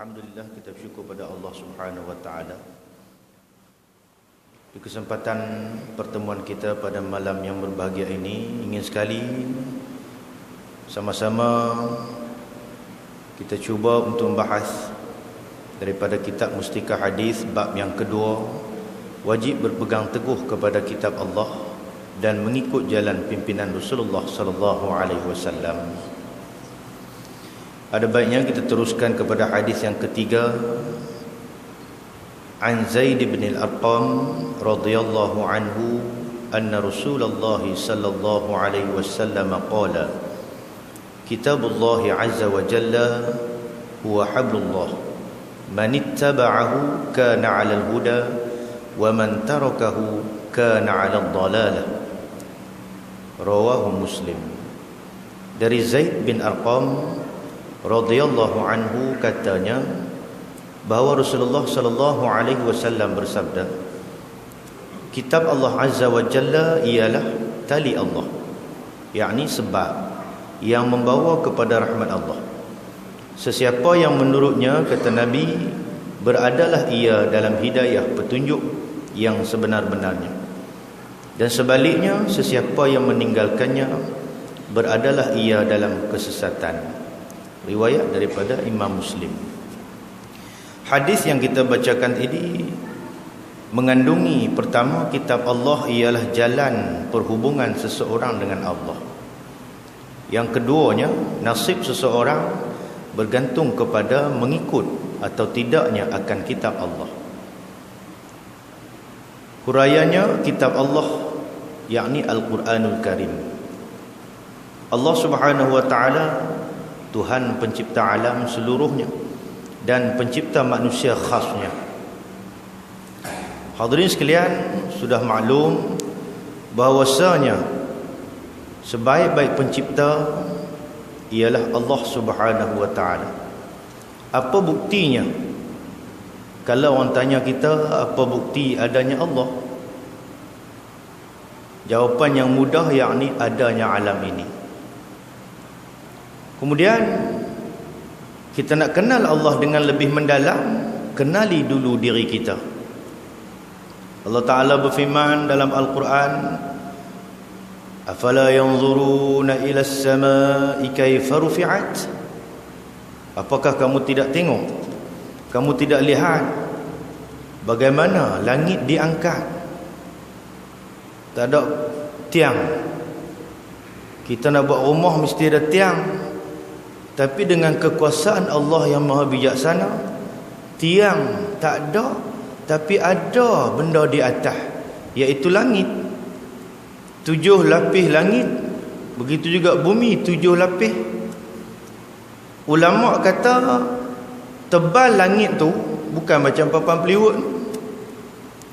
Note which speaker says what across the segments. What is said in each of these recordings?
Speaker 1: Alhamdulillah, kita bersyukur pada Allah Subhanahu wa taala. Di kesempatan pertemuan kita pada malam yang berbahagia ini, ingin sekali sama-sama kita cuba untuk membahas daripada kitab Mustikah Hadis bab yang kedua, wajib berpegang teguh kepada kitab Allah dan mengikut jalan pimpinan Rasulullah sallallahu alaihi wasallam. Ada baiknya kita teruskan kepada hadis yang ketiga. An Zaid bin al-Arqam radhiyallahu anhu anna Rasulullah sallallahu alaihi wasallam qala Kitabullah azza wa jalla huwa hablullah man ittaba'ahu kana 'ala al-huda wa man tarakahu kana 'ala ad-dhalalah. Rawahu Muslim. Dari Zaid bin Arqam radhiyallahu anhu katanya bahawa Rasulullah sallallahu alaihi wasallam bersabda, kitab Allah azza wa jalla ialah tali Allah, yakni sebab yang membawa kepada rahmat Allah. Sesiapa yang menurutnya, kata Nabi, beradalah ia dalam hidayah petunjuk yang sebenar-benarnya, dan sebaliknya sesiapa yang meninggalkannya beradalah ia dalam kesesatan. Riwayat daripada Imam Muslim. Hadis yang kita bacakan ini mengandungi, pertama, kitab Allah ialah jalan perhubungan seseorang dengan Allah. Yang keduanya, nasib seseorang bergantung kepada mengikut atau tidaknya akan kitab Allah. Huraiannya, kitab Allah yakni Al-Quranul Karim. Allah Subhanahu wa taala Tuhan pencipta alam seluruhnya dan pencipta manusia khasnya. Hadirin sekalian, sudah maklum bahawasanya sebaik-baik pencipta ialah Allah Subhanahu wa taala. Apa buktinya? Kalau orang tanya kita apa bukti adanya Allah, jawapan yang mudah yakni adanya alam ini. Kemudian kita nak kenal Allah dengan lebih mendalam, kenali dulu diri kita. Allah Ta'ala berfirman dalam Al-Quran, afala yanzuruna ila as-sama'i kaifa rufi'at. Apakah kamu tidak tengok, kamu tidak lihat bagaimana langit diangkat? Tak ada tiang. Kita nak buat rumah mesti ada tiang. Tapi dengan kekuasaan Allah yang maha bijaksana, tiang tak ada, tapi ada benda di atas, iaitu langit. 7 lapis langit, begitu juga bumi 7 lapis. Ulama kata tebal langit tu bukan macam papan plywood.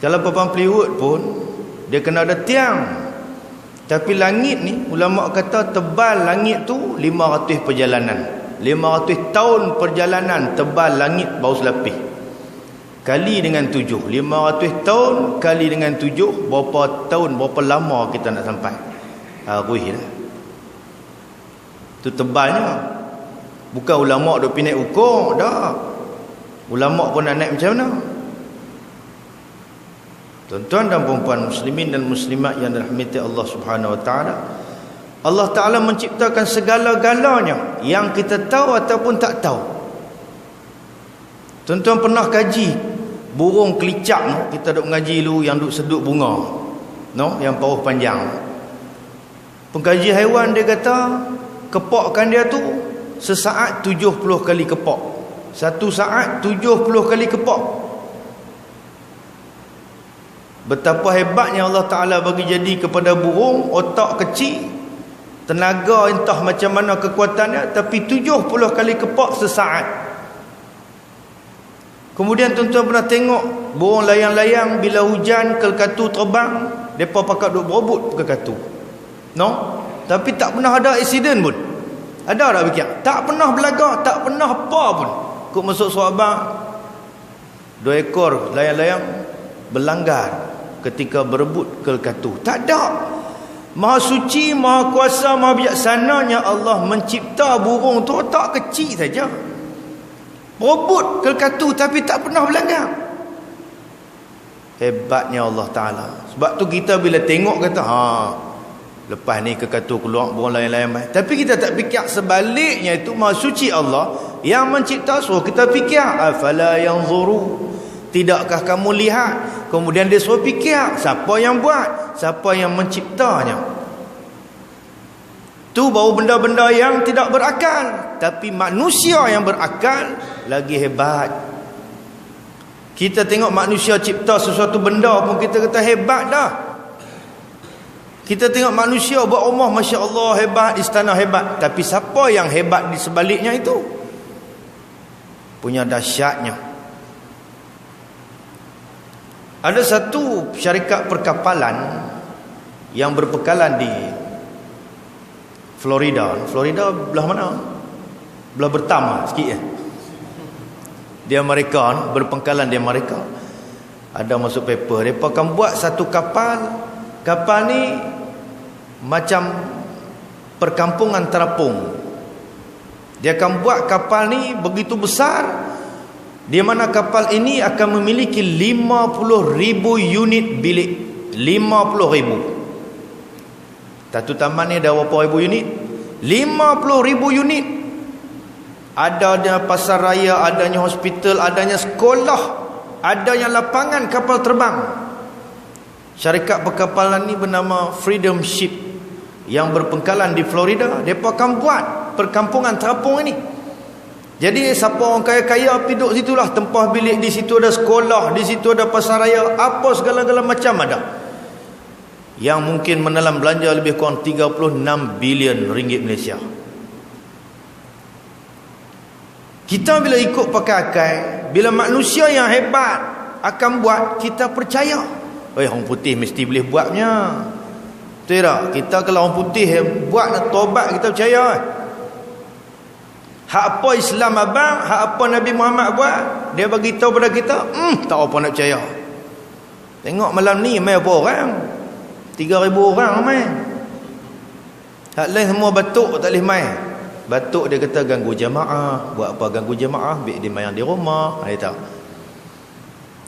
Speaker 1: Kalau papan plywood pun dia kena ada tiang. Tapi langit ni, ulama kata tebal langit tu 500 perjalanan. 500 tahun perjalanan tebal langit baru selapis. Kali dengan 7. 500 tahun kali dengan 7, berapa tahun, berapa lama kita nak sampai? Ruih lah. Itu tebalnya. Bukan ulama duk pinai ukur, dah. Ulama pun nak naik macam mana? Tuan-tuan dan puan-puan muslimin dan muslimat yang dirahmati Allah Subhanahu wa taala, Allah Taala menciptakan segala-galanya yang kita tahu ataupun tak tahu. Tuan-tuan pernah kaji burung kelicak no? Kita duk mengaji dulu yang duk sedut bunga, no, yang paruh panjang. Pengkaji haiwan dia kata kepakkan dia tu sesaat 70 kali kepak. Satu saat 70 kali kepak. Betapa hebatnya Allah Ta'ala bagi jadi kepada burung, otak kecil, tenaga entah macam mana kekuatannya, tapi 70 kali kepak sesaat. Kemudian tuan-tuan pernah tengok burung layang-layang bila hujan kelkatu terbang, mereka pakat duk berebut kelkatu, no? Tapi tak pernah ada aksiden pun. Ada tak bikin? Tak pernah belagak, tak pernah apa pun. Kok masuk Sarawak 2 ekor layang-layang berlanggar ketika berebut kelkatu. Tak ada. Maha suci, maha kuasa, maha bijaksananya Allah mencipta burung tu otak kecil saja. Robot kelkatu tapi tak pernah berlanggar. Hebatnya Allah Ta'ala. Sebab tu kita bila tengok kata, lepas ni kelkatu keluar burung lain-lain. Tapi kita tak fikir sebaliknya, itu Maha Suci Allah yang mencipta. Suruh kita fikir, afala yanzuru, tidakkah kamu lihat? Kemudian dia suruh fikir, siapa yang buat, siapa yang menciptanya. Tu baru benda-benda yang tidak berakal. Tapi manusia yang berakal lagi hebat. Kita tengok manusia cipta sesuatu benda pun kita kata hebat dah. Kita tengok manusia buat rumah, Masya Allah hebat, istana hebat. Tapi siapa yang hebat di sebaliknya itu? Punya dahsyatnya. Ada satu syarikat perkapalan yang berpekalan di Florida. Florida belah mana? Belah bertama sikit ya. Di Amerika, berpengkalan di Amerika. Ada masuk paper. Mereka akan buat satu kapal. Kapal ni macam perkampungan terapung. Dia akan buat kapal ni begitu besar, di mana kapal ini akan memiliki 50,000 unit bilik. 50,000. Satu taman ni ada berapa ribu unit? 50,000 unit. Adanya pasar raya, adanya hospital, adanya sekolah, adanya lapangan kapal terbang. Syarikat perkapalan ni bernama Freedom Ship yang berpengkalan di Florida. Mereka akan buat perkampungan terapung ini. Jadi siapa orang kaya-kaya pergi duduk situ lah. Tempah bilik, di situ ada sekolah, di situ ada pasar raya, apa segala-gala macam ada. Yang mungkin menelan belanja lebih kurang 36 bilion ringgit Malaysia. Kita bila ikut pakai akal, bila manusia yang hebat akan buat, kita percaya. Orang putih mesti boleh buatnya. Betul tak? Kita kalau orang putih buat tobat, kita percaya. Hak apa Islam abang, hak apa Nabi Muhammad buat, dia bagi tahu pada kita, tak apa nak percaya. Tengok malam ni mai apa orang? 3,000 orang mai. Hak lain semua batuk tak boleh mai. Batuk dia kata ganggu jemaah. Buat apa ganggu jemaah? Biar dia mayang di rumah. Dia tahu.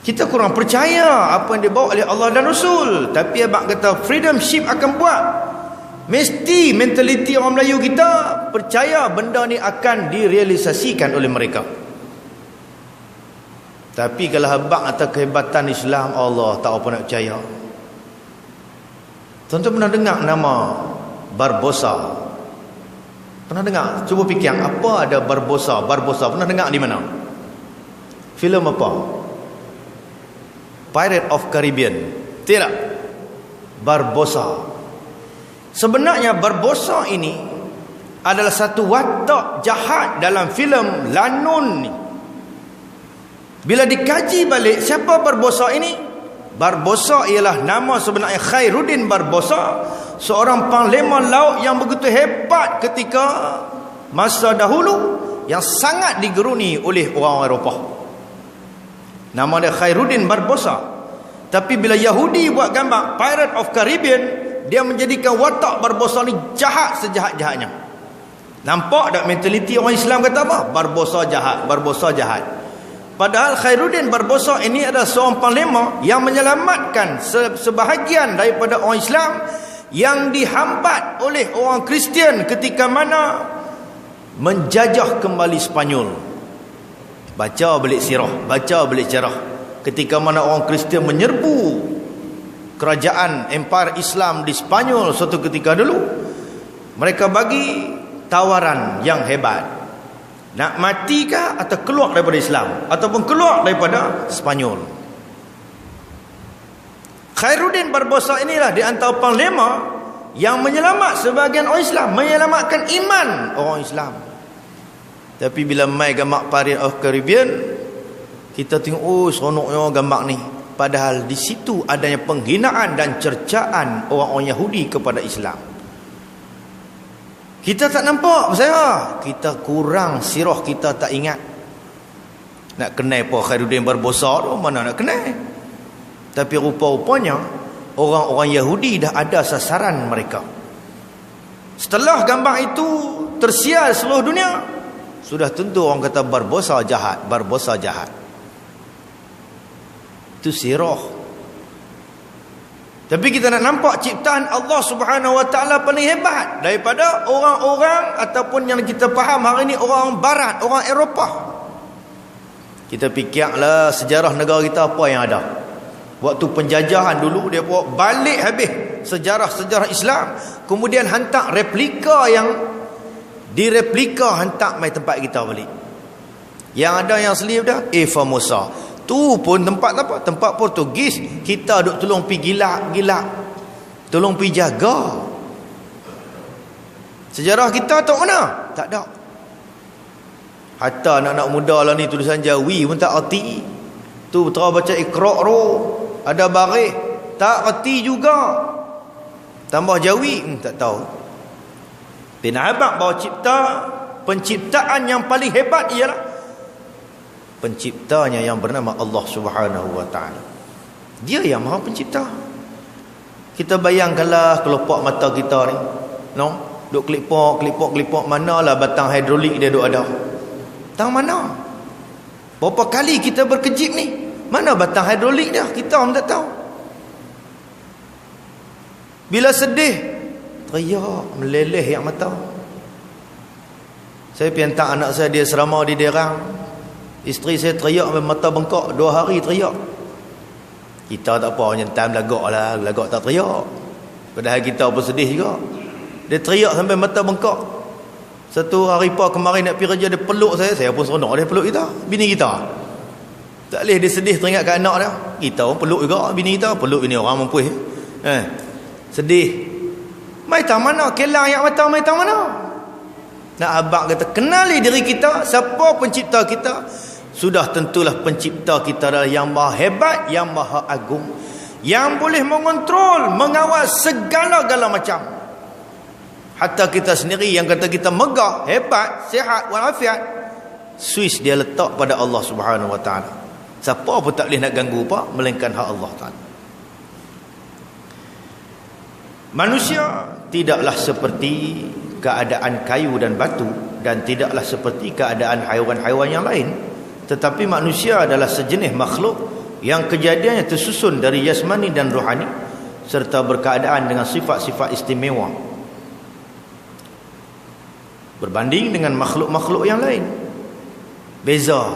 Speaker 1: Kita kurang percaya apa yang dibawa oleh Allah dan Rasul. Tapi abang kata Freedom Ship akan buat. Mesti mentaliti orang Melayu kita percaya benda ni akan direalisasikan oleh mereka. Tapi kalau abang atas kehebatan Islam, Allah tak apa nak percaya. Tuan-tuan pernah dengar nama Barbosa? Pernah dengar? Cuba fikir apa ada Barbosa. Barbosa pernah dengar di mana? Filem apa? Pirate of Caribbean. Tidak. Barbosa. Sebenarnya Barbosa ini adalah satu watak jahat dalam filem Lanun ni. Bila dikaji balik siapa Barbosa ini? Barbosa ialah nama sebenarnya Khairuddin Barbosa, seorang panglima laut yang begitu hebat ketika masa dahulu, yang sangat digeruni oleh orang Eropah. Nama dia Khairuddin Barbosa. Tapi bila Yahudi buat gambar Pirate of Caribbean, dia menjadikan watak Barbosa ni jahat sejahat-jahatnya. Nampak tak mentaliti orang Islam kata apa? Barbosa jahat, Barbosa jahat. Padahal Khairuddin Barbosa ini adalah seorang panglima yang menyelamatkan sebahagian daripada orang Islam yang dihambat oleh orang Kristian ketika mana menjajah kembali Spanyol. Baca balik sirah, baca balik sejarah. Ketika mana orang Kristian menyerbu kerajaan Empire Islam di Spanyol suatu ketika dulu, mereka bagi tawaran yang hebat. Nak mati kah atau keluar daripada Islam ataupun keluar daripada Spanyol? Khairuddin Barbosa inilah di antara panglima yang menyelamat sebahagian orang Islam, menyelamatkan iman orang Islam. Tapi bila mai gambar Pirate of Caribbean, kita tengok seronoknya gambar ni. Padahal di situ adanya penghinaan dan cercaan orang-orang Yahudi kepada Islam. Kita tak nampak saya. Kita kurang sirah, kita tak ingat. Nak kenal apa Khairuddin Barbosa tu, mana nak kenal. Tapi rupa-rupanya orang-orang Yahudi dah ada sasaran mereka. Setelah gambar itu tersiar seluruh dunia, sudah tentu orang kata berbusa jahat. Itu sirah. Tapi kita nak nampak ciptaan Allah Subhanahu Wa Taala paling hebat daripada orang-orang ataupun yang kita faham hari ini orang barat, orang Eropah. Kita fikirlah sejarah negara kita apa yang ada. Waktu penjajahan dulu dia bawa balik habis sejarah-sejarah Islam, kemudian hantar replika yang direplika hantar mai tempat kita balik. Yang ada yang asli dah Formosa. Tu pun tempat apa? Tempat Portugis. Kita duk tolong pi gilak. Tolong pi jaga. Sejarah kita tak mana? Tak ada. Hatta anak-anak muda lah ni tulisan Jawi pun tak erti. Tu terus baca Iqra' ro. Ada baris tak erti juga. Tambah Jawi tak tahu. Bin Abang bahawa penciptaan yang paling hebat ialah penciptanya yang bernama Allah Subhanahu Wa Taala. Dia yang Maha Pencipta. Kita bayangkanlah kelopak mata kita ni, duk kelipok manalah batang hidrolik dia duk ada. Tang mana? Berapa kali kita berkejip ni? Mana batang hidrolik dia? Kita pun tak tahu. Bila sedih, teriak meleleh yang mata. Saya pergi hantar anak saya, dia serama di Derang. Isteri saya teriak sampai mata bengkak 2 hari teriak. Kita tak apa, nyentam lagak tak teriak. Padahal kita pun sedih juga. Dia teriak sampai mata bengkak. Satu hari kemarin nak pergi kerja, dia peluk saya pun seronok dia peluk kita, bini kita. Tak boleh dia sedih teringat kat anak dia. Kita pun peluk juga bini kita, peluk bini orang mampu. Sedih. Mai tang mana? Kelang yang mata mai tang mana? Nak abang kata kenali diri kita, siapa pencipta kita? Sudah tentulah pencipta kita adalah yang maha hebat, yang maha agung, yang boleh mengontrol, mengawal segala-gala macam. Hatta kita sendiri yang kata kita megah, hebat, sihat walafiat, Swiss dia letak pada Allah Subhanahu Wa Taala. Siapa pun tak boleh nak ganggu apa melainkan hak Allah Taala. Manusia tidaklah seperti keadaan kayu dan batu, dan tidaklah seperti keadaan haiwan-haiwan yang lain. Tetapi manusia adalah sejenis makhluk yang kejadiannya tersusun dari jasmani dan rohani, serta berkeadaan dengan sifat-sifat istimewa berbanding dengan makhluk-makhluk yang lain. Beza.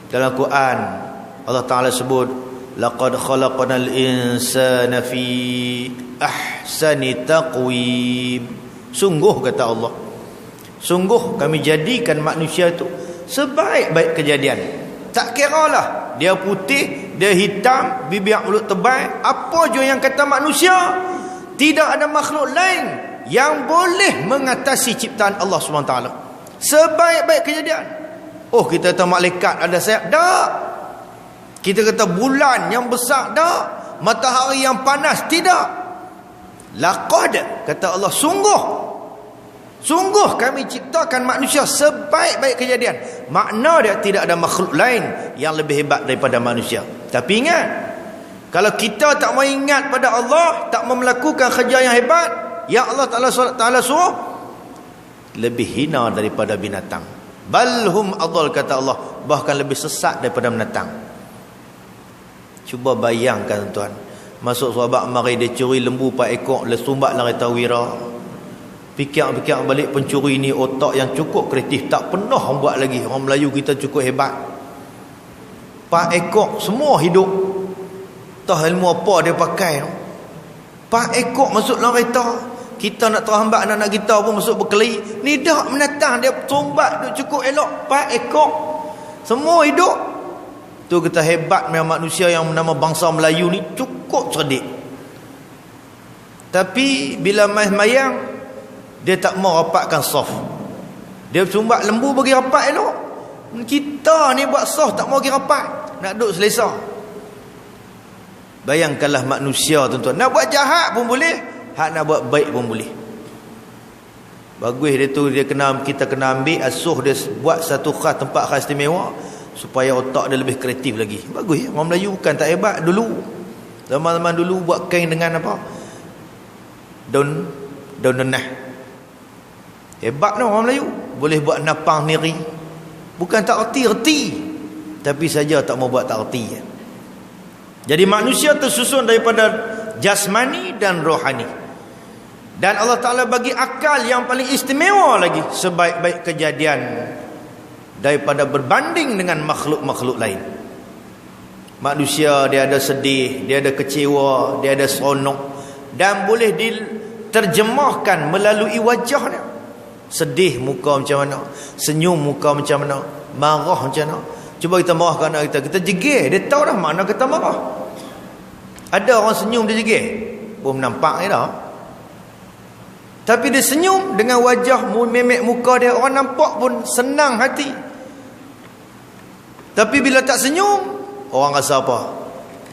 Speaker 1: Dalam Quran Allah Ta'ala sebut, laqad khalaqnal insana fi ahsani taqwim. Sungguh kata Allah, sungguh kami jadikan manusia itu sebaik-baik kejadian. Tak kiralah dia putih, dia hitam, bibir mulut tebal, apa je yang kata manusia, tidak ada makhluk lain yang boleh mengatasi ciptaan Allah SWT. Sebaik-baik kejadian. Oh, kita kata malaikat ada sayap? Tak. Kita kata bulan yang besar? Tak. Matahari yang panas? Tidak. Laqad, kata Allah, sungguh kami ciptakan manusia sebaik-baik kejadian. Makna dia tidak ada makhluk lain yang lebih hebat daripada manusia. Tapi ingat, kalau kita tak mau ingat pada Allah, tak mau melakukan kerja yang hebat yang Allah Ta'ala suruh, lebih hina daripada binatang. Balhum adall, kata Allah, bahkan lebih sesat daripada binatang. Cuba bayangkan tuan, masuk sahabat mari dia curi lembu 4 ekor, lesumbat lari tawira. Fikir-fikir balik, pencuri ni otak yang cukup kreatif, tak pernah buat lagi. Orang Melayu kita cukup hebat. 4 ekor semua hidup. Tahu ilmu apa dia pakai. 4 ekor masuk dalam kereta. Kita nak terhambat anak-anak kita pun masuk berkelahi. Ni dah menatang dia sumbat duk cukup elok. 4 ekor semua hidup. Tu kita hebat memang manusia yang nama bangsa Melayu ni cukup cerdik. Tapi bila main-mayang, dia tak mau rapatkan soft. Dia sumbat lembu bagi rapat elok. Kita ni buat soft tak mau bagi rapat, nak duduk selesa. Bayangkanlah manusia tuan-tuan, nak buat jahat pun boleh, hak nak buat baik pun boleh. Bagus dia tu, kita kena ambil asuh dia, buat satu khas, tempat khas istimewa supaya otak dia lebih kreatif lagi. Bagus ya. Orang Melayu bukan tak hebat dulu. Zaman-zaman dulu buat kain dengan apa? Daun denah. Hebat tu orang Melayu. boleh buat napang niri. Bukan tak erti, tapi saja tak mau buat tak erti. Jadi manusia tersusun daripada jasmani dan rohani. Dan Allah Ta'ala bagi akal yang paling istimewa lagi sebaik-baik kejadian daripada berbanding dengan makhluk-makhluk lain. Manusia dia ada sedih, dia ada kecewa, dia ada seronok, dan boleh diterjemahkan melalui wajahnya. Sedih muka macam mana, senyum muka macam mana, marah macam mana. Cuba kita marah ke anak kita jegir, dia tahu dah makna kita marah. Ada orang senyum dia jegir, pun nampak dah. Tapi dia senyum dengan wajah memek muka dia, orang nampak pun senang hati. Tapi bila tak senyum, orang rasa apa?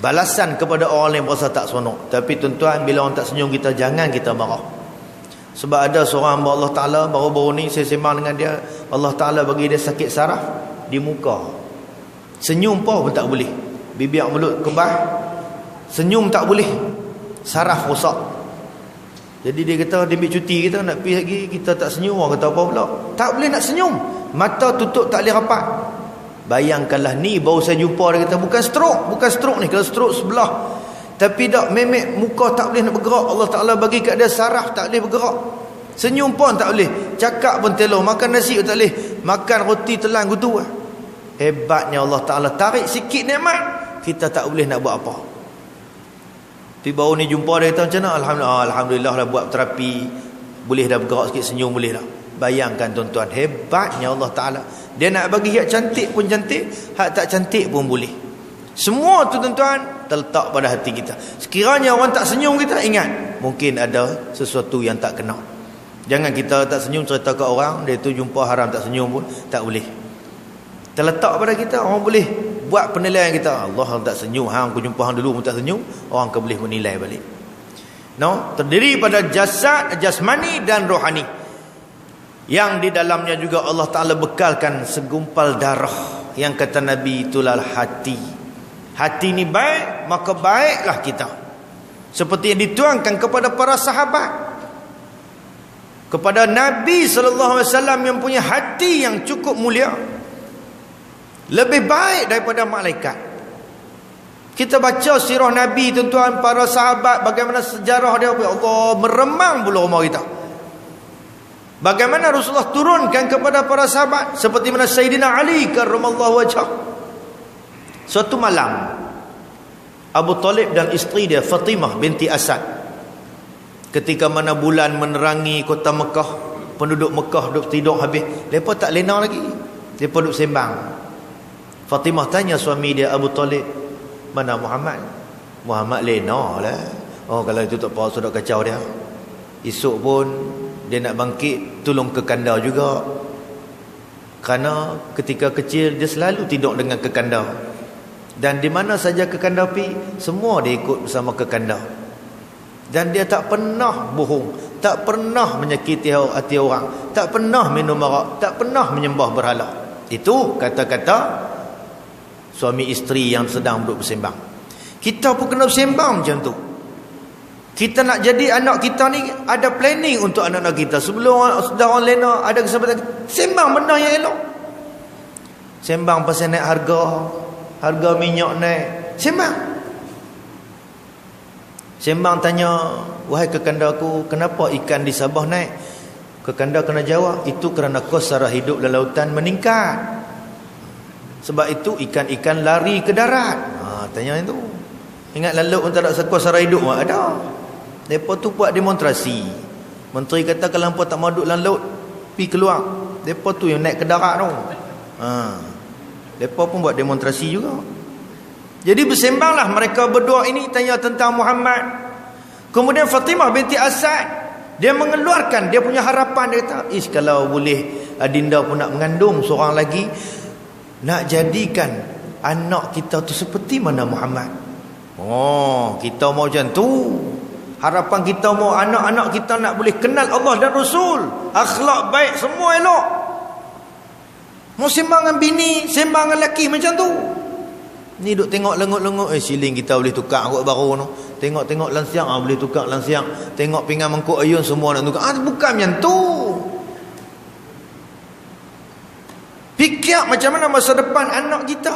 Speaker 1: Balasan kepada orang lain berasa tak seronok. Tapi tuan-tuan, bila orang tak senyum kita, jangan kita marah. Sebab ada seorang hamba Allah Ta'ala, baru-baru ni saya sembang dengan dia, Allah Ta'ala bagi dia sakit saraf di muka. Senyum pun tak boleh, bibir mulut kebas, senyum tak boleh, saraf rosak. Jadi dia kata dia ambil cuti, kita nak pergi lagi, kita tak senyum, orang kata apa pula? Tak boleh nak senyum, mata tutup tak boleh rapat. Bayangkanlah ni, baru saya jumpa dia kata bukan stroke ni, kalau stroke sebelah. Tapi tak, memek muka tak boleh nak bergerak. Allah Ta'ala bagi kat dia saraf tak boleh bergerak. Senyum pun tak boleh, cakap pun telur, makan nasi pun tak boleh, makan roti telan gitu. Hebatnya Allah Ta'ala tarik sikit nikmat, kita tak boleh nak buat apa. Tapi baru ni jumpa dia kata macam mana? Alhamdulillah lah buat terapi, boleh dah bergerak sikit, senyum boleh dah. Bayangkan tuan-tuan, hebatnya Allah Ta'ala. Dia nak bagi hak cantik pun cantik, hak tak cantik pun boleh. Semua tu tuan-tuan terletak pada hati kita. Sekiranya orang tak senyum kita, ingat mungkin ada sesuatu yang tak kena. Jangan kita tak senyum cerita ke orang, dia tu jumpa haram tak senyum pun tak boleh. Terletak pada kita, orang boleh buat penilaian kita. Allah tak senyum, hang aku jumpa hang dulu pun tak senyum, orang akan boleh menilai balik. No, terdiri pada jasad, jasmani dan rohani. Yang di dalamnya juga Allah Ta'ala bekalkan segumpal darah. Yang kata Nabi, itulah hati. Hati ni baik, maka baiklah kita. Seperti yang dituangkan kepada para sahabat, kepada Nabi SAW yang punya hati yang cukup mulia, lebih baik daripada malaikat. Kita baca sirah Nabi tuan-tuan, para sahabat, bagaimana sejarah dia, Allah meremang bulu rumah kita. Bagaimana Rasulullah turunkan kepada para sahabat, seperti mana Sayyidina Ali karramallahu wajhah. Suatu malam, Abu Talib dan isteri dia Fatimah binti Asad, ketika mana bulan menerangi kota Mekah, penduduk Mekah duduk tidur habis, mereka tak lena lagi, mereka duduk sembang. Fatimah tanya suami dia Abu Talib, mana Muhammad? Muhammad lena lah. Oh, kalau itu tak apa, sudah kacau dia. Esok pun dia nak bangkit tolong ke kandar juga. Kerana ketika kecil dia selalu tidur dengan kekandar. Dan di mana saja kekandar pergi, semua dia ikut bersama kekandar. Dan dia tak pernah bohong, tak pernah menyakiti hati orang, tak pernah minum arak, tak pernah menyembah berhala. Itu kata-kata suami isteri yang sedang duduk bersembang. Kita pun kena bersembang macam tu. Kita nak jadi anak kita ni, ada planning untuk anak-anak kita. Sebelum sudah orang lena, ada kesempatan sembang benda yang elok. Sembang pasal naik harga minyak naik, sembang. Sembang tanya, wahai kekanda aku, kenapa ikan di Sabah naik? Kekanda kena jawab, itu kerana kos sara hidup dalam lautan meningkat. Sebab itu ikan-ikan lari ke darat. Tanya itu. Ingat laut pun tak ada kos sara hidup, ada. Mereka tu buat demonstrasi. Menteri kata kalau hampa tak mahu duduk dalam laut, pergi keluar. Mereka tu yang naik ke darat tu. Mereka pun buat demonstrasi juga. Jadi bersembanglah mereka berdua ini, tanya tentang Muhammad. Kemudian Fatimah binti Asad, dia mengeluarkan dia punya harapan. Dia kata, kalau boleh adinda pun nak mengandung seorang lagi, nak jadikan anak kita tu seperti mana Muhammad. Oh, kita mau macam tu. Harapan kita mau anak-anak kita nak boleh kenal Allah dan Rasul, akhlak baik, semua elok. Mau sembang dengan bini, sembang dengan lelaki macam tu. Ni duk tengok lengut-lengut, siling kita boleh tukar kot baru tu. Tengok-tengok lansiang, boleh tukar lansiang. Tengok pinggan mangkuk ayun, semua nak tukar. Bukan macam tu. macam mana masa depan anak kita.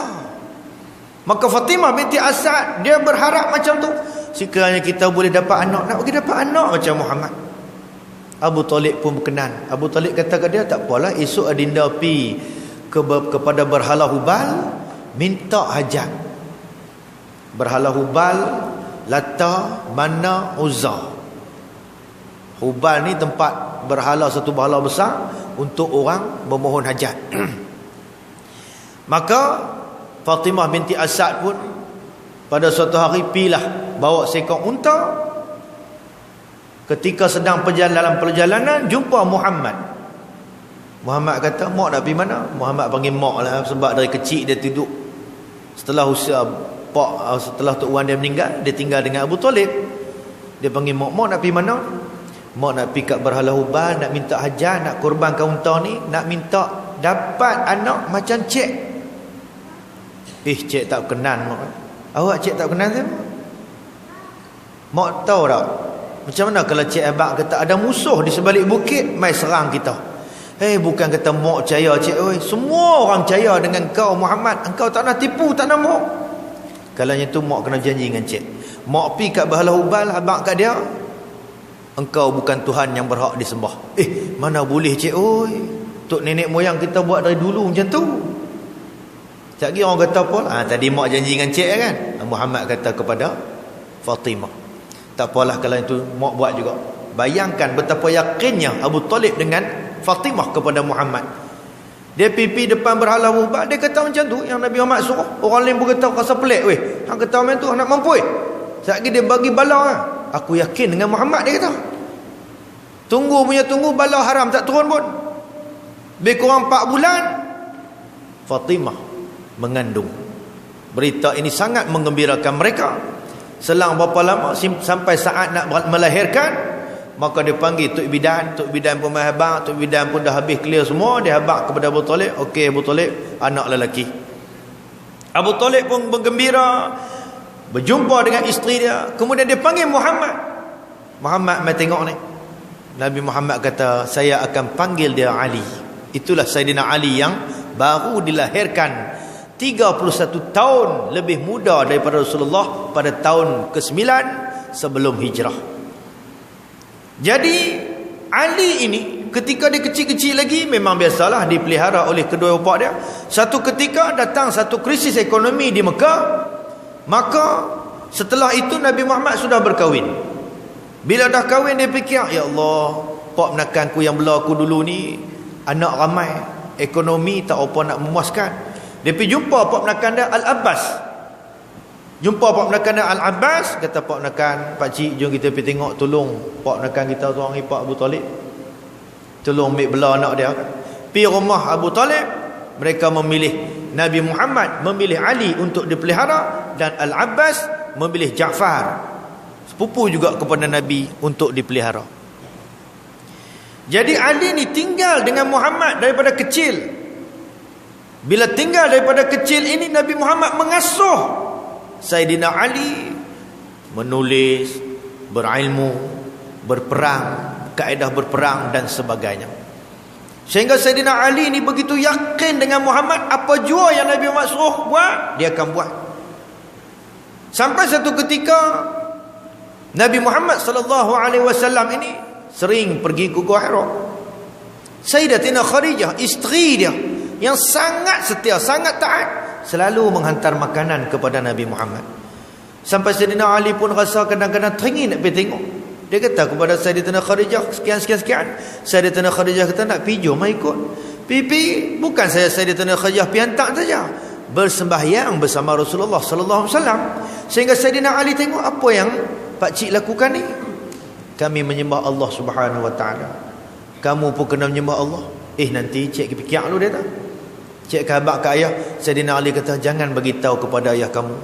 Speaker 1: Maka Fatimah binti Asad dia berharap macam tu. Sekiranya kita boleh dapat anak, nak bagi dapat anak macam Muhammad. Abu Talib pun berkenan. Abu Talib kata ke dia, tak apalah, esok adinda pi kepada berhala Hubal, minta hajat. Berhala Hubal, Lata, Mana, Uzza. Hubal ni tempat berhala, satu berhala besar untuk orang memohon hajat. Maka Fatimah binti Asad pun pada suatu hari pilah bawa seekor unta. Ketika sedang dalam perjalanan jumpa Muhammad. Muhammad kata, "Mak nak pergi mana?" Muhammad panggil mak lah, sebab dari kecil dia duduk. Setelah Tok Wan dia meninggal, dia tinggal dengan Abu Talib. Dia panggil mak, "Mak nak pergi mana?" "Mak nak pergi kat berhala Hubal, nak minta hajat, nak korbankan unta ni, nak minta dapat anak macam cik." Cik tak kenan mak. "Awak cik tak kenan saya?" "Mak tahu tak, macam mana kalau cik abang kata ada musuh di sebalik bukit mai serang kita?" Bukan kata mak percaya cik, semua orang percaya dengan kau Muhammad, engkau tak nak tipu, tak nak mak. Kalanya tu mak kena janji dengan cik, mak pi kat berhala Hubal, abang kat dia, engkau bukan Tuhan yang berhak disembah. Mana boleh cik, tok nenek moyang kita buat dari dulu macam tu. Tak kira orang kata apa, tadi mak janji dengan cik kan. Muhammad kata kepada Fatimah, tak apalah kalau itu mak buat juga. Bayangkan betapa yakinnya Abu Talib dengan Fatimah kepada Muhammad. Dia pipi depan berhala Hubal, dia kata macam tu yang Nabi Muhammad suruh. Orang lain pun kata rasa pelik, hang kata macam tu nak mampu. Sekali dia bagi bala, aku yakin dengan Muhammad, dia kata. Tunggu bala haram tak turun pun. Lebih kurang 4 bulan Fatimah mengandung. Berita ini sangat menggembirakan mereka. Selang berapa lama, sampai saat nak melahirkan, maka dia panggil Tok Bidan. Tok Bidan pun main habaq. Tok Bidan pun dah habis clear semua. Dia habaq kepada Abu Talib, okey Abu Talib, anak lelaki. Abu Talib pun bergembira, berjumpa dengan isteri dia. Kemudian dia panggil Muhammad. Muhammad mai tengok ni. Nabi Muhammad kata, saya akan panggil dia Ali. Itulah Sayyidina Ali yang baru dilahirkan 31 tahun lebih muda daripada Rasulullah pada tahun ke-9 sebelum hijrah. Jadi Ali ini ketika dia kecil-kecil lagi memang biasalah dipelihara oleh kedua bapa dia. Satu ketika datang satu krisis ekonomi di Mekah. Maka setelah itu Nabi Muhammad sudah berkahwin. Bila dah kahwin dia fikir, ya Allah, pak menakanku yang bela aku dulu ni anak ramai, ekonomi tak apa nak memuaskan. Dia pergi jumpa pak menakan dia Al-Abbas. Jumpa pak menakan dia Al-Abbas, kata pak menakan, pak cik jom kita pergi tengok, tolong pak menakan kita tuang ipak Abu Talib. Tolong ambil bela anak dia. Pergi rumah Abu Talib, mereka memilih Nabi Muhammad memilih Ali untuk dipelihara dan Al-Abbas memilih Ja'far, sepupu juga kepada Nabi, untuk dipelihara. Jadi Ali ni tinggal dengan Muhammad daripada kecil. Bila tinggal daripada kecil ini, Nabi Muhammad mengasuh Sayyidina Ali menulis, berilmu, berperang, kaedah berperang dan sebagainya. Sehingga Sayyidina Ali ni begitu yakin dengan Muhammad, apa jua yang Nabi Muhammad suruh buat, dia akan buat. Sampai satu ketika Nabi Muhammad SAW ini sering pergi ke Gua Hira. Sayyidatina Khadijah, isteri dia yang sangat setia, sangat taat, selalu menghantar makanan kepada Nabi Muhammad. Sampai Sayyidina Ali pun rasa kadang-kadang teringin nak pergi tengok. Dia kata kepada Sayyidatina Khadijah, sekian. Sayyidatina Khadijah kata, nak pergi jom ikut. Pipi, bukan saya Sayyidatina Khadijah pergi hantar saja, bersembahyang bersama Rasulullah sallallahu alaihi wasallam. Sehingga Sayyidina Ali tengok, apa yang pak cik lakukan ni? Kami menyembah Allah Subhanahu wa taala. Kamu pun kena menyembah Allah. Nanti cik fikir dulu, dia tak. Cik khabar ke ayah. Sayyidina Ali kata, jangan bagi tahu kepada ayah kamu.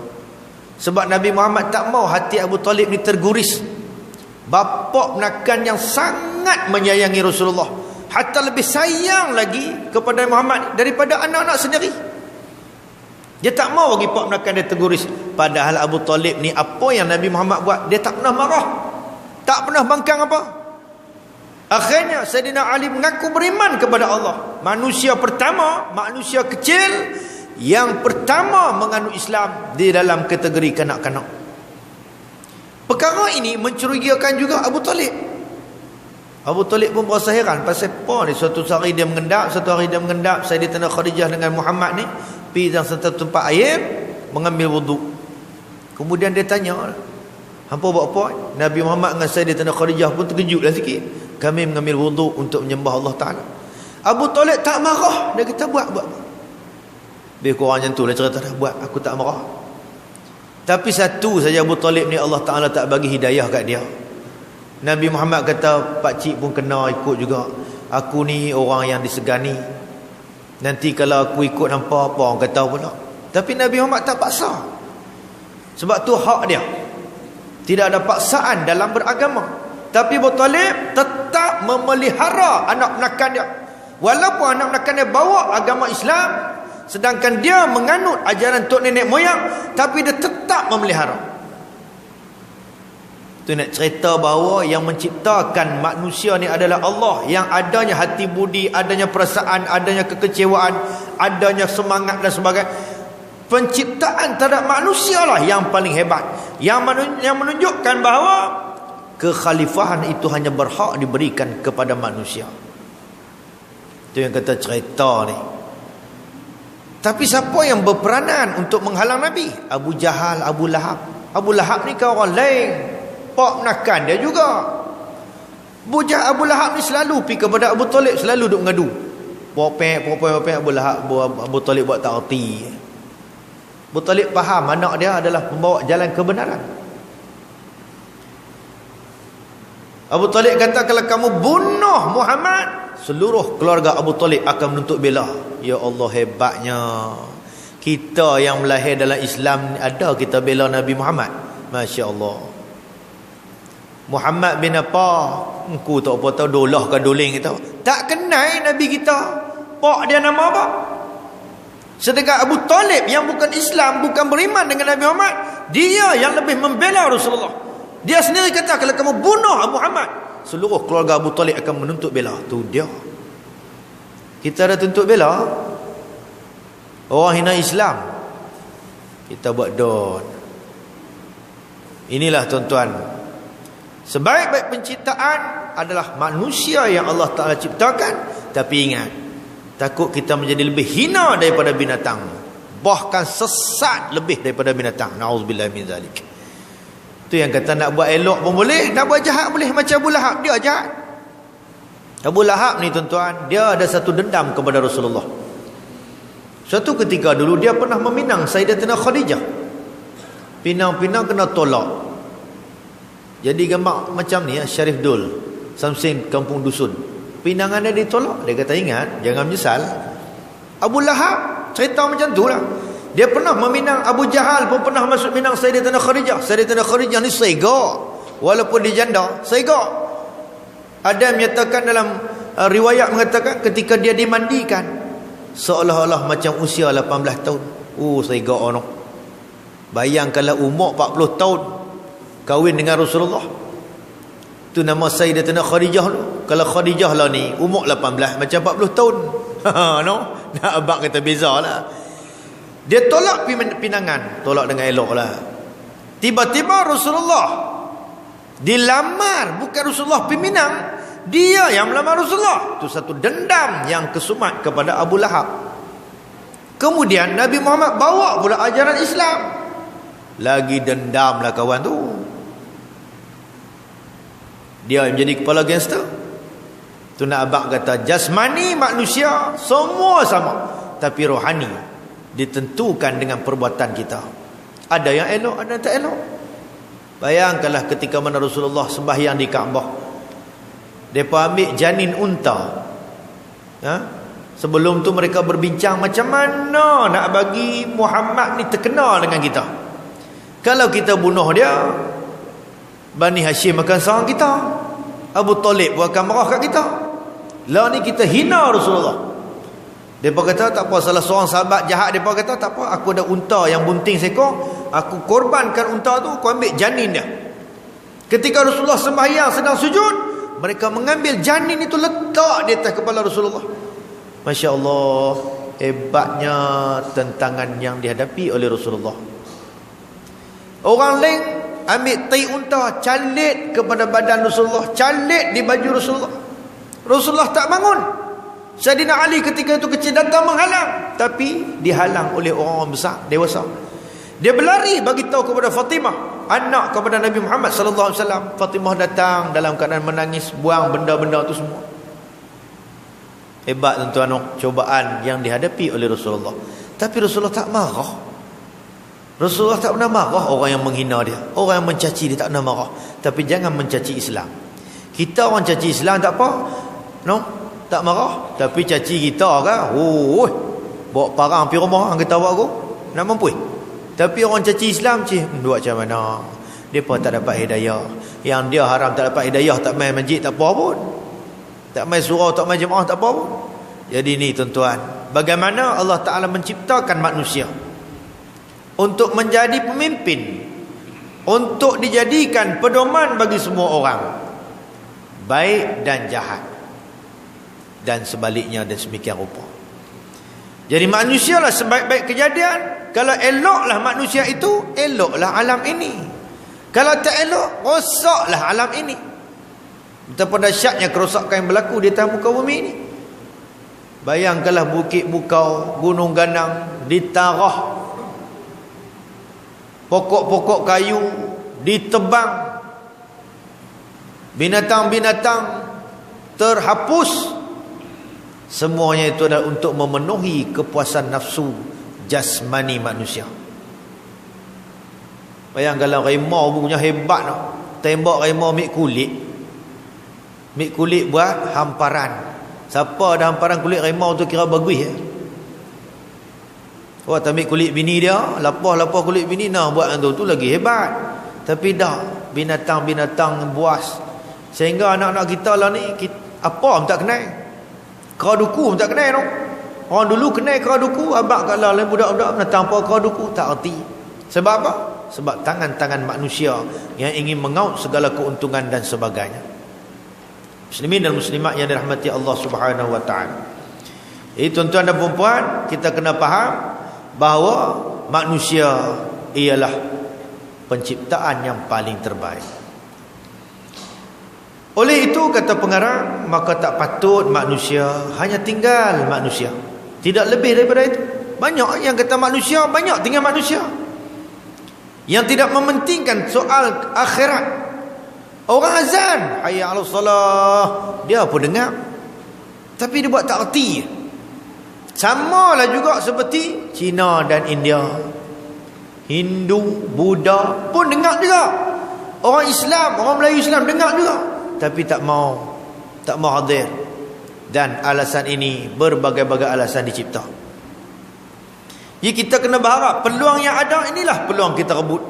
Speaker 1: Sebab Nabi Muhammad tak mau hati Abu Talib ni terguris. Bapa menakan yang sangat menyayangi Rasulullah, hatta lebih sayang lagi kepada Muhammad daripada anak-anak sendiri. Dia tak mau bagi pak menakan dia terguris. Padahal Abu Talib ni, apa yang Nabi Muhammad buat, dia tak pernah marah, tak pernah bangkang apa. Akhirnya Sayyidina Ali mengaku beriman kepada Allah. Manusia pertama, manusia kecil yang pertama menganut Islam di dalam kategori kanak-kanak. Perkara ini mencurigakan juga Abu Talib. Abu Talib pun berasa heran pasal apa ni. Suatu hari dia mengendap, Sayyidatina Khadijah dengan Muhammad ni pergi dalam satu tempat air mengambil wuduk. Kemudian dia tanya, hampa buat apa? Nabi Muhammad dengan Sayyidatina Khadijah pun terkejutlah sikit. Kami mengambil wuduk untuk menyembah Allah Ta'ala. Abu Talib tak marah. Dia kata buat. Dia kurang macam tu lah cerita dah. Buat, aku tak marah. Tapi satu saja Abu Talib ni Allah Ta'ala tak bagi hidayah kat dia. Nabi Muhammad kata, pakcik pun kena ikut juga. Aku ni orang yang disegani. Nanti kalau aku ikut nampak apa orang kata pula. Tapi Nabi Muhammad tak paksa. Sebab tu hak dia. Tidak ada paksaan dalam beragama. Tapi Abu Talib tetap memelihara anak penakan dia. Walaupun anak penakan dia bawa agama Islam, sedangkan dia menganut ajaran tok nenek moyang, tapi dia tetap memelihara. Tu nak cerita bahawa yang menciptakan manusia ni adalah Allah. Yang adanya hati budi, adanya perasaan, adanya kekecewaan, adanya semangat dan sebagainya. Penciptaan terhadap manusia lah yang paling hebat. Yang menunjukkan bahawa kekhalifahan itu hanya berhak diberikan kepada manusia. Itu yang kata cerita ni. Tapi siapa yang berperanan untuk menghalang Nabi? Abu Jahal, Abu Lahab. Abu Lahab ni kan orang lain, pak menakan dia juga. Abu Lahab ni selalu pergi kepada Abu Talib, selalu duk mengadu. Popek Abu Talib buat tak erti. Abu Talib faham anak dia adalah membawa jalan kebenaran. Abu Talib kata, kalau kamu bunuh Muhammad, seluruh keluarga Abu Talib akan menuntut bela. Ya Allah, hebatnya. Kita yang melahir dalam Islam, ada kita bela Nabi Muhammad. Masya Allah. Muhammad bin apa? Engkau tak apa tahu, dolah ke doling kita. Tak kenal Nabi kita. Pak dia nama apa? Sedangkan Abu Talib yang bukan Islam, bukan beriman dengan Nabi Muhammad, dia yang lebih membela Rasulullah. Dia sendiri kata, kalau kamu bunuh Abu Muhammad, seluruh keluarga Abu Talib akan menuntut bela. Tu dia. Kita dah tuntut bela orang hina Islam, kita buat don. Inilah tuan-tuan, sebaik-baik penciptaan adalah manusia yang Allah Ta'ala ciptakan. Tapi ingat, takut kita menjadi lebih hina daripada binatang, bahkan sesat lebih daripada binatang. Na'udzubillah min zalik. Itu yang kata nak buat elok pun boleh, nak buat jahat boleh. Macam Abu Lahab, dia jahat. Abu Lahab ni tuan-tuan, dia ada satu dendam kepada Rasulullah. Suatu ketika dulu dia pernah meminang Sayyidatina Khadijah. Pinang-pinang kena tolak. Jadi gambar macam ni, Syarif Dul Samsin Kampung Dusun. Pinangan dia ditolak. Dia kata, ingat, jangan menyesal. Abu Lahab cerita macam tu lah. Dia pernah meminang Abu Jahal, pun pernah masuk minang Sayyidatina Khadijah. Sayyidatina Khadijah ni sega, walaupun dia janda, sega. Ada yang menyatakan dalam riwayat mengatakan ketika dia dimandikan, seolah-olah macam usia 18 tahun. Sega orang. Bayangkanlah umur 40 tahun kahwin dengan Rasulullah. Tu nama Sayyidatina Khadijah tu. Kalau Khadijah lah ni umur 18 macam 40 tahun. No? Nak abang kata bezalah. Dia tolak pinangan, tolak dengan elok lah. Tiba-tiba Rasulullah dilamar, bukan Rasulullah peminang, dia yang melamar Rasulullah. Itu satu dendam yang kesumat kepada Abu Lahab. Kemudian Nabi Muhammad bawa pula ajaran Islam, lagi dendam lah kawan tu. Dia menjadi kepala gangster. Tu nak abang kata, jasmani manusia semua sama, tapi rohani ditentukan dengan perbuatan kita. Ada yang elok, ada yang tak elok. Bayangkanlah ketika mana Rasulullah sembahyang di Kaabah, mereka ambil janin unta. Sebelum tu mereka berbincang macam mana nak bagi Muhammad ni terkenal dengan kita. Kalau kita bunuh dia, Bani Hashim akan serang kita, Abu Talib pun akan marah kat kita. Lah ni kita hina Rasulullah. Mereka kata tak apa, salah seorang sahabat jahat, mereka kata tak apa, aku ada unta yang bunting seekor, aku korbankan unta tu, aku ambil janin dia. Ketika Rasulullah sembahyang sedang sujud, Mereka mengambil janin itu, letak di atas kepala Rasulullah. Masya Allah, hebatnya tentangan yang dihadapi oleh Rasulullah. Orang lain ambil tai unta, calit kepada badan Rasulullah, calit di baju Rasulullah. Rasulullah tak bangun. Sayyidina Ali ketika itu kecil datang menghalang, tapi dihalang oleh orang besar, dewasa. Dia berlari bagi tahu kepada Fatimah, anak kepada Nabi Muhammad sallallahu alaihi wasallam. Fatimah datang dalam keadaan menangis, buang benda-benda itu semua. Hebat tuan-tuan, cobaan yang dihadapi oleh Rasulullah. Tapi Rasulullah tak marah. Rasulullah tak pernah marah orang yang menghina dia, orang yang mencaci dia, tak pernah marah. Tapi jangan mencaci Islam. Kita orang caci Islam tak apa, no, tak marah. Tapi caci kita kan, bawa parang pergi rumah orang kata awak aku nak mampu. Tapi orang caci Islam, buat macam mana? Depa tak dapat hidayah. Yang dia haram tak dapat hidayah, tak main masjid tak apa pun, tak main surau, tak main jemaah, tak apa pun. Jadi ni tuan-tuan, bagaimana Allah Ta'ala menciptakan manusia untuk menjadi pemimpin, untuk dijadikan pedoman bagi semua orang, baik dan jahat, dan sebaliknya, dan semikian rupa. Jadi manusia lah sebaik-baik kejadian. Kalau eloklah manusia itu, eloklah alam ini. Kalau tak elok, rosaklah alam ini. Betapa dahsyatnya kerosakan yang berlaku di atas muka bumi ini. Bayangkanlah bukit bukau, gunung ganang ditarah, pokok-pokok kayu ditebang, binatang-binatang terhapus. Semuanya itu adalah untuk memenuhi kepuasan nafsu jasmani manusia. Bayangkanlah harimau punya hebat no. Tembak harimau mik kulit. Mik kulit buat hamparan. Siapa ada hamparan kulit harimau tu kira bagus ya. Wah, ambil kulit bini dia, lapah-lapah kulit bini, nah buat tu lagi hebat. Tapi dah binatang-binatang buas. Sehingga anak-anak kita lah ni, apa pun tak kenal. Keraduku pun tak kenal no. Orang dulu kenal keraduku, abang kat lah budak-budak binatang apa keraduku tak erti. Sebab apa? Sebab tangan-tangan manusia yang ingin mengaut segala keuntungan dan sebagainya. Muslimin dan muslimat yang dirahmati Allah Subhanahu wa taala. Jadi tuan-tuan dan puan-puan, kita kena faham bahawa manusia ialah penciptaan yang paling terbaik. Oleh itu kata pengarang, maka tak patut manusia hanya tinggal manusia, tidak lebih daripada itu. Banyak yang kata manusia, banyak tinggal manusia yang tidak mementingkan soal akhirat. Orang azan, hayya 'alas salah, dia pun dengar, tapi dia buat tak erti. Samalah juga seperti Cina dan India, Hindu, Buddha pun dengar juga. Orang Islam, orang Melayu Islam dengar juga, tapi tak mau hadir. Dan alasan ini, berbagai-bagai alasan dicipta. Jadi kita kena berharap peluang yang ada inilah peluang kita rebut.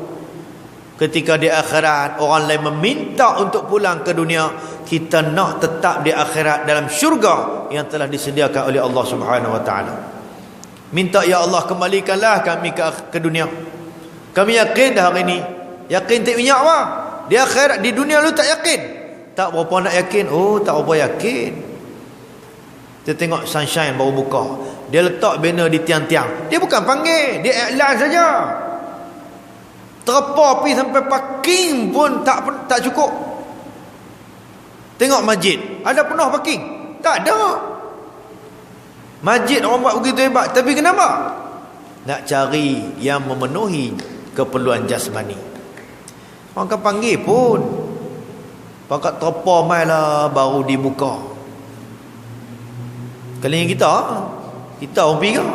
Speaker 1: Ketika di akhirat orang lain meminta untuk pulang ke dunia, kita nak tetap di akhirat dalam syurga yang telah disediakan oleh Allah Subhanahu wa taala. Minta, ya Allah, kembalikanlah kami ke dunia. Kami yakin dah hari ini. Yakin tak minyak apa? Di akhirat, di dunia lu tak yakin. Tak berapa nak yakin. Oh, tak berapa yakin. Kita tengok Sunshine baru buka. Dia letak banner di tiang-tiang. Dia bukan panggil, dia iklan saja. Terpa pergi sampai parking pun tak cukup. Tengok masjid, ada penuh parking? Tak ada. Masjid orang buat begitu hebat, tapi kenapa? Nak cari yang memenuhi keperluan jasmani. Orang kan panggil pun pakat terpa mai lah baru dibuka. Kali kita orang pergi ke?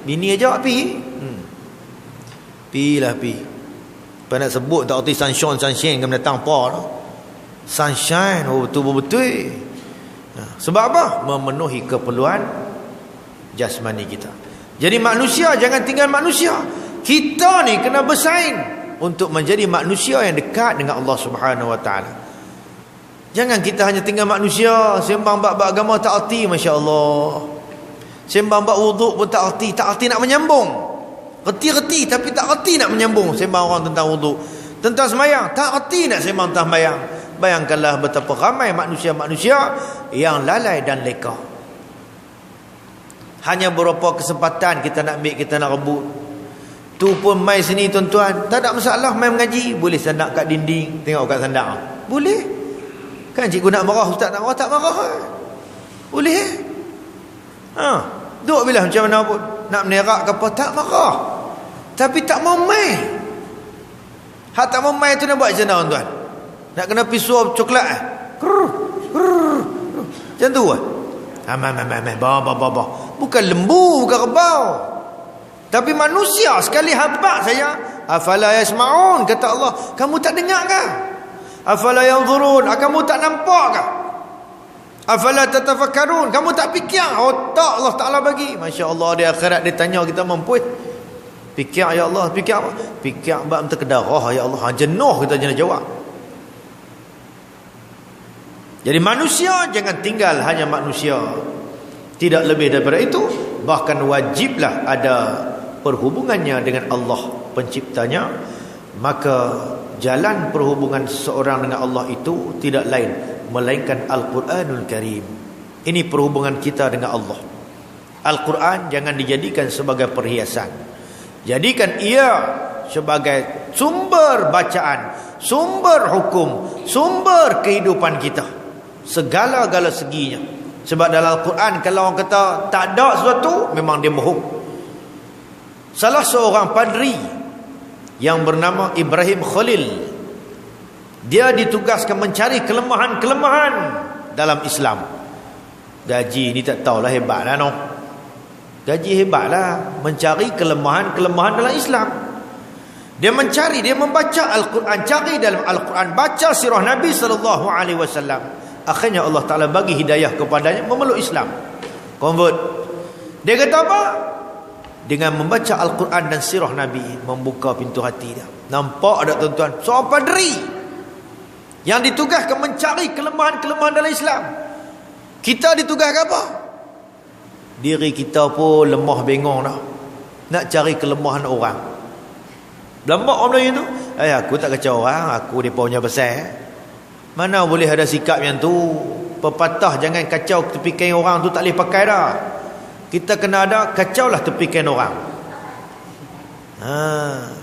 Speaker 1: Bini aja pergi. Pergilah pergi. Apa nak sebut tak erti sunshine kan datang apa tu? Sunshine, betul-betul. Sebab apa? Memenuhi keperluan jasmani kita. Jadi manusia jangan tinggal manusia. Kita ni kena bersaing untuk menjadi manusia yang dekat dengan Allah Subhanahu wa taala. Jangan kita hanya tinggal manusia, sembang bab agama tak erti, masya-Allah. Sembang bab wuduk pun tak erti nak menyambung. Reti-reti tapi tak reti nak menyambung sembang orang tentang wuduk. Tentang sembahyang tak reti nak sembang tentang sembahyang. Bayangkanlah betapa ramai manusia-manusia yang lalai dan leka. Hanya beberapa kesempatan kita nak ambil, kita nak rebut. Tu pun mai sini tuan-tuan, tak ada masalah mai mengaji, boleh sandak kat dinding, tengok kat sandak. Boleh. Kan cikgu nak marah, ustaz nak marah, tak marah. Boleh. Duk bila macam mana pun, nak menerak ke apa, tak marah. Tapi tak mau mai. Hak tak mau mai tu nak buat macam mana tuan? Nak kena pisau coklat macam tu lah. Bawa. Bukan lembu, bukan kerbau. Tapi manusia sekali habaq saya. Afala yasma'un, kata Allah. Kamu tak dengar ke? Afala yanzurun, kamu tak nampak ke? Afala tatafakkarun, kamu tak fikir? Otak Allah Ta'ala bagi. Masya Allah, di akhirat dia tanya kita mampu. Fikir ya Allah, fikir apa? Fikir bab terkedarah ya Allah. Jenuh kita jangan jawab. Jadi manusia jangan tinggal hanya manusia. Tidak lebih daripada itu. Bahkan wajiblah ada perhubungannya dengan Allah penciptanya. Maka jalan perhubungan seseorang dengan Allah itu tidak lain melainkan Al-Quranul Karim. Ini perhubungan kita dengan Allah. Al-Quran jangan dijadikan sebagai perhiasan. Jadikan ia sebagai sumber bacaan, sumber hukum, sumber kehidupan kita. Segala-gala seginya. Sebab dalam Al-Quran kalau orang kata tak ada sesuatu, memang dia bohong. Salah seorang padri yang bernama Ibrahim Khalil, dia ditugaskan mencari kelemahan-kelemahan dalam Islam. Gaji ni tak tahulah hebatlah no. Gaji hebatlah mencari kelemahan-kelemahan dalam Islam. Dia mencari, dia membaca Al-Quran, cari dalam Al-Quran, baca sirah Nabi SAW. Akhirnya Allah Ta'ala bagi hidayah kepadanya memeluk Islam, convert. Dia kata apa? Dengan membaca Al-Quran dan sirah Nabi, membuka pintu hati dia. Nampak tak tuan-tuan? Seorang padri yang ditugaskan mencari kelemahan-kelemahan dalam Islam. Kita ditugaskan apa? Diri kita pun lemah bengong dah, nak cari kelemahan orang. Lembak orang Melayu tu, aku tak kacau orang, aku dia punya besar. Mana boleh ada sikap yang tu? Pepatah jangan kacau tepi kain orang tu tak boleh pakai dah. Kita kena ada kacaulah tepi kain orang.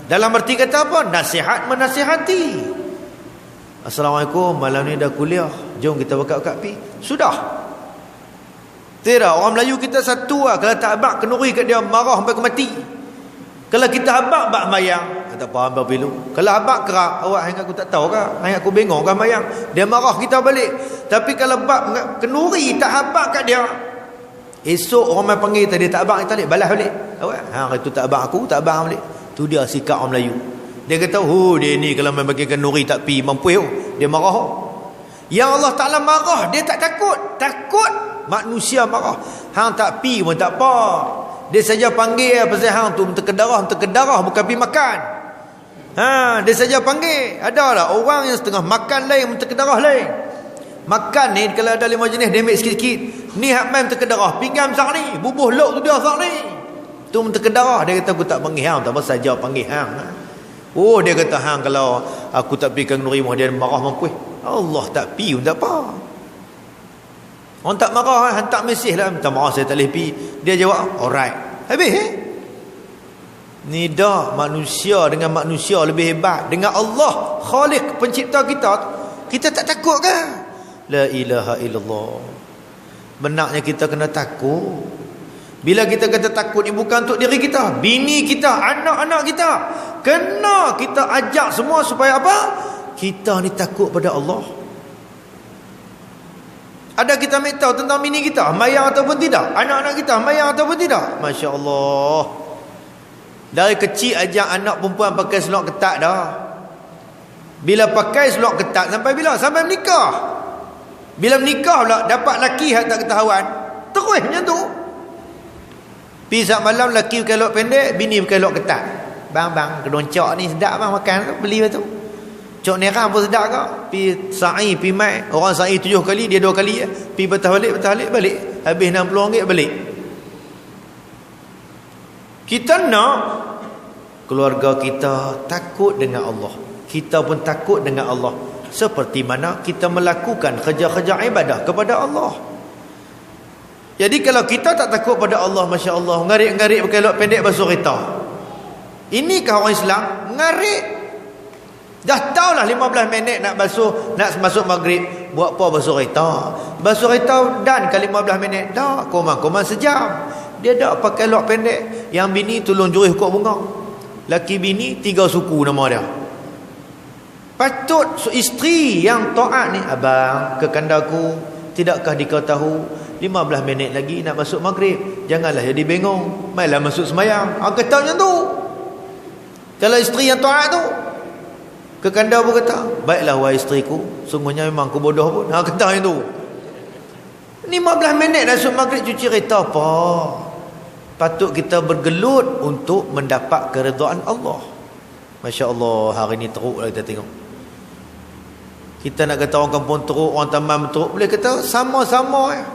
Speaker 1: Dalam arti kata apa? Nasihat menasihati. Assalamualaikum, malam ni dah kuliah, jom kita buka-buka pi. Sudah. Tidak, orang Melayu kita satu lah. Kalau tak abang kenuri kat dia, marah sampai ke mati. Kalau kita abang bak mayang, tak faham berpilu. Kalau abang kerak, awak hang aku tak tahu ke? Hang aku bengong ke mayang? Dia marah kita balik. Tapi kalau bak kenuri tak abang kat dia, esok orang mai panggil tadi tak abang tadi balas balik. Awak hang itu tak abang aku, tak abang balik. Tu dia sikap orang Melayu. Dia kata, dia ni kalau mai bagi kenuri tak pi mampu dia marah. Yang Allah Ta'ala marah, dia tak takut. Takut manusia marah. Hang tak pi pun tak apa. Dia saja panggil pasal hang tu terkedarah bukan pi makan. Dia saja panggil. Ada lah orang yang setengah makan lain, terkedarah lain. Makan ni kalau ada 5 jenis dia ambil sikit-sikit. Ni hak main terkedarah, pinggan besar ni, bubuh lok tu dia besar ni. Tu terkedarah. Dia kata aku tak panggil hang, tak apa saja panggil hang. Dia kata hang kalau aku tak pi ke nuri dia marah mampu. Allah tak pi pun tak apa. Orang tak marah, hantar mesej lah, minta maaf saya tak boleh pi. Dia jawab, alright. Habis ni dah manusia dengan manusia lebih hebat. Dengan Allah, Khaliq pencipta kita, kita tak takut ke? La ilaha illallah. Benarnya kita kena takut. Bila kita kata takut ni bukan untuk diri kita, bini kita, anak-anak kita. Kena kita ajak semua supaya apa? Kita ni takut pada Allah. Ada kita ambil tahu tentang bini kita, mayang ataupun tidak? Anak-anak kita, mayang ataupun tidak? Masya Allah. Dari kecil ajak anak perempuan pakai selok ketat dah. Bila pakai selok ketat sampai bila? Sampai menikah. Bila menikah pula dapat laki yang tak ketahuan, terus macam tu. Pergi saat malam laki pakai lok pendek, bini pakai lok ketat. Bang, kedoncok ni sedap bang makan tu, beli tu. Cok nerang pun sedap ke? Pergi sa'i, pergi mai. Orang sa'i 7 kali, dia 2 kali. Pergi betah balik. Habis RM60 balik. Kita nak keluarga kita takut dengan Allah. Kita pun takut dengan Allah. seperti mana kita melakukan kerja-kerja ibadah kepada Allah. Jadi kalau kita tak takut pada Allah, Masya Allah, ngarik-ngarik pakai elok pendek basuh kereta, inikah orang Islam? Ngarik. Dah tahulah 15 minit nak masuk maghrib, buat apa basuh kereta? Basuh kereta dan ke 15 minit dah, komang sejam. Dia dah pakai elok pendek. Yang bini tolong jurih hukum bunga, laki bini 3 suku nama dia. Patut isteri yang taat ni, abang ke kandaku, tidakkah dikau tahu 15 minit lagi nak masuk maghrib, janganlah jadi bengong, mainlah masuk semayang. Kata macam tu. Kalau isteri yang taat tu, ke kanda pun kata, baiklah wahai isteriku, sungguhnya memang aku bodoh pun. Kata macam tu. 15 minit nak masuk maghrib, cuci kereta apa? Patut kita bergelut untuk mendapat keredaan Allah. Masya Allah, hari ni teruk lah kita tengok. Kita nak kata orang kampung teruk, orang taman teruk, boleh kata sama-sama ya.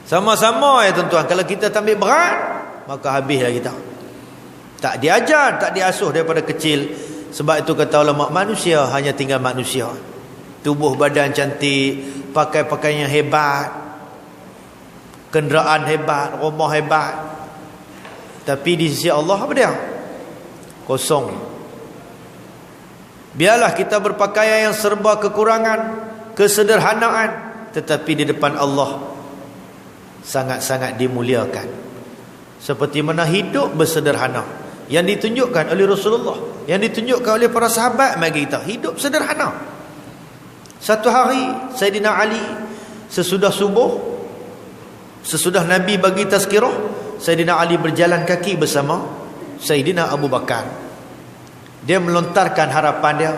Speaker 1: Sama-sama ya tuan-tuan. Kalau kita tak ambil berat, maka habislah kita. Tak diajar, tak diasuh daripada kecil. Sebab itu kata ulama, manusia hanya tinggal manusia. Tubuh badan cantik, pakai pakaian yang hebat, kenderaan hebat, rumah hebat, tapi di sisi Allah apa dia? Kosong. Biarlah kita berpakaian yang serba kekurangan, kesederhanaan, tetapi di depan Allah sangat-sangat dimuliakan. Seperti mana hidup bersederhana yang ditunjukkan oleh Rasulullah, yang ditunjukkan oleh para sahabat bagi kita, hidup sederhana. Satu hari Sayyidina Ali sesudah subuh, sesudah Nabi bagi tazkirah, Sayyidina Ali berjalan kaki bersama Sayyidina Abu Bakar. Dia melontarkan harapan dia,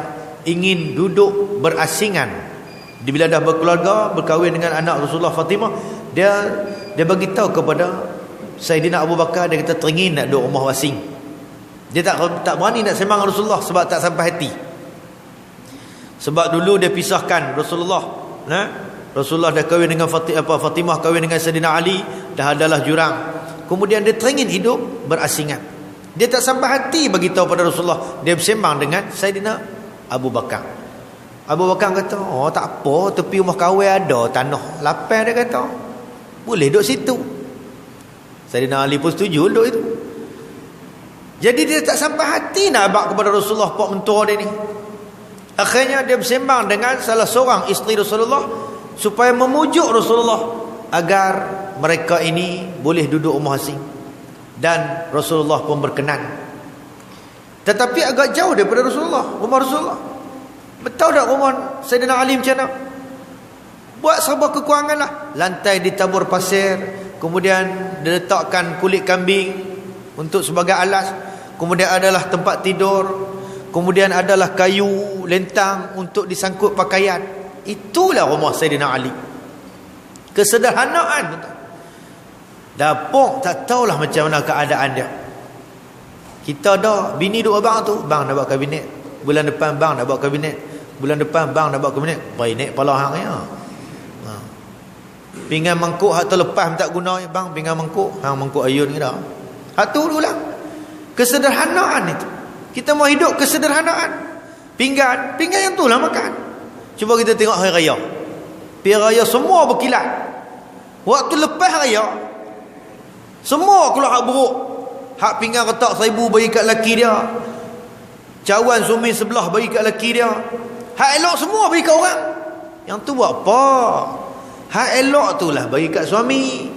Speaker 1: ingin duduk berasingan. Bila dah berkeluarga, berkahwin dengan anak Rasulullah Fatimah, dia bagi tahu kepada Sayyidina Abu Bakar, dia kata teringin nak duduk rumah asing. Dia tak berani nak sembang Rasulullah sebab tak sampai hati. Sebab dulu dia pisahkan Rasulullah, Rasulullah dah kahwin dengan Fatimah kahwin dengan Sayyidina Ali, dah adalah jurang. Kemudian dia teringin hidup berasingan. Dia tak sampai hati bagi tahu pada Rasulullah. Dia bersembang dengan Sayyidina Abu Bakar. Abu Bakar kata, oh tak apa, tepi rumah kahwin ada tanah lapang, dia kata, boleh duduk situ. Sayyidina Ali pun setuju duduk itu. Jadi dia tak sampai hati nak abad kepada Rasulullah, pak mentua dia ni. Akhirnya dia bersembang dengan salah seorang isteri Rasulullah supaya memujuk Rasulullah agar mereka ini boleh duduk rumah asing. Dan Rasulullah pun berkenan. Tetapi agak jauh daripada Rasulullah, rumah Rasulullah. Betul tak rumah Sayyidina Ali macam mana? Buat serba kekurangan lah. Lantai ditabur pasir, kemudian diletakkan kulit kambing untuk sebagai alas, kemudian adalah tempat tidur, kemudian adalah kayu lentang untuk disangkut pakaian. Itulah rumah Sayyidina Ali. Kesederhanaan, betul. Dapur tak tahulah macam mana keadaan dia. Kita dah bini duk abang tu, bang nak buat kabinet, bulan depan bang nak buat kabinet, bulan depan bang nak buat kabinet. Baik naik kepala hang ya. Pinggan mangkuk hak terlepas tak guna, bang pinggan mangkuk, hang mangkuk ayun ke dah. Hak tu ulang. Kesederhanaan itu. Kita mau hidup kesederhanaan. Pinggan yang tu lah makan. Cuba kita tengok hari raya. Hari raya semua berkilat. Waktu lepas raya semua keluar hak buruk. Hak pinggan retak 1000 bagi kat laki dia, cawan suami sebelah bagi kat laki dia. Hak elok semua bagi kat orang. Yang tu buat apa? Hak elok tu lah bagi kat suami.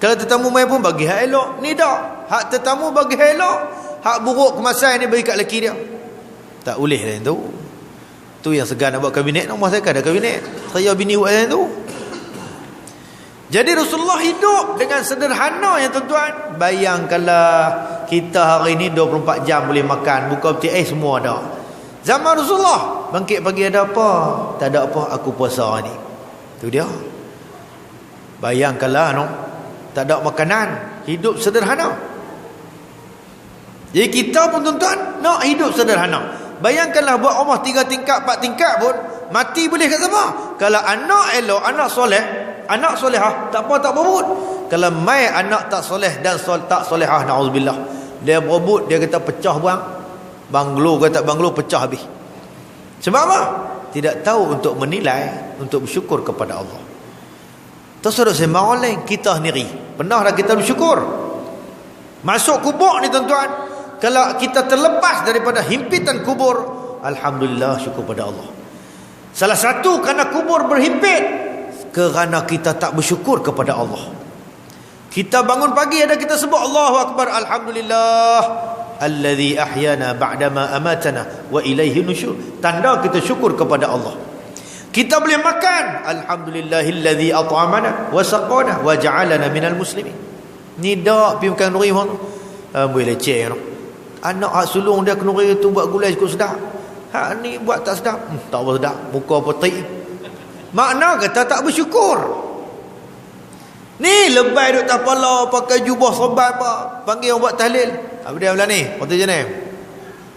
Speaker 1: Kalau tetamu mai pun bagi hak elok. Ni dak. Hak tetamu bagi hak elok, hak buruk kemasan ni bagi kat laki dia. Tak boleh lah tu. Tu yang segan nak buat kabinet, nak saya ada kabinet. Saya bini buat yang tu. Jadi Rasulullah hidup dengan sederhana ya tuan-tuan. Bayangkanlah kita hari ni 24 jam boleh makan, buka peti ais semua ada. Zaman Rasulullah bangkit pagi ada apa? Tak ada apa, aku puasa ni. Tu dia. Bayangkanlah no, tak ada makanan, hidup sederhana. Jadi kita pun tuan-tuan nak hidup sederhana. Bayangkanlah buat rumah 3 tingkat 4 tingkat pun mati boleh kat siapa? Kalau anak elok, anak soleh, anak solehah, tak apa pun. Kalau mai anak tak soleh dan tak solehah, na'udzubillah, dia berebut, dia kata pecah buang. Banglo kata banglo pecah habis. Sebab apa? Tidak tahu untuk menilai, untuk bersyukur kepada Allah. Terus ada sembang orang, kita sendiri pernah dah kita bersyukur masuk kubur ni tuan-tuan. Kalau kita terlepas daripada himpitan kubur, alhamdulillah, syukur pada Allah. Salah satu kerana kubur berhimpit, kerana kita tak bersyukur kepada Allah. Kita bangun pagi ada kita sebut Allahu Akbar, alhamdulillah alladzi ahyana ba'dama amatana wa ilaihi nusyur. Tanda kita syukur kepada Allah. Kita boleh makan, alhamdulillahilladzi at'amana wa saqana wa ja'alana minal muslimin. Ni dak pi makan nuri hang. Boleh leceh tu. Anak hak sulung dia kenuri tu buat gulai cukup sedap. Hak ni buat tak sedap. Tak apa sedap, muka apa tik. Makna kata tak bersyukur. Ni lebay duk tak pala pakai jubah serban apa. Panggil orang buat tahlil. Apa dia belah ni? Kata je ni.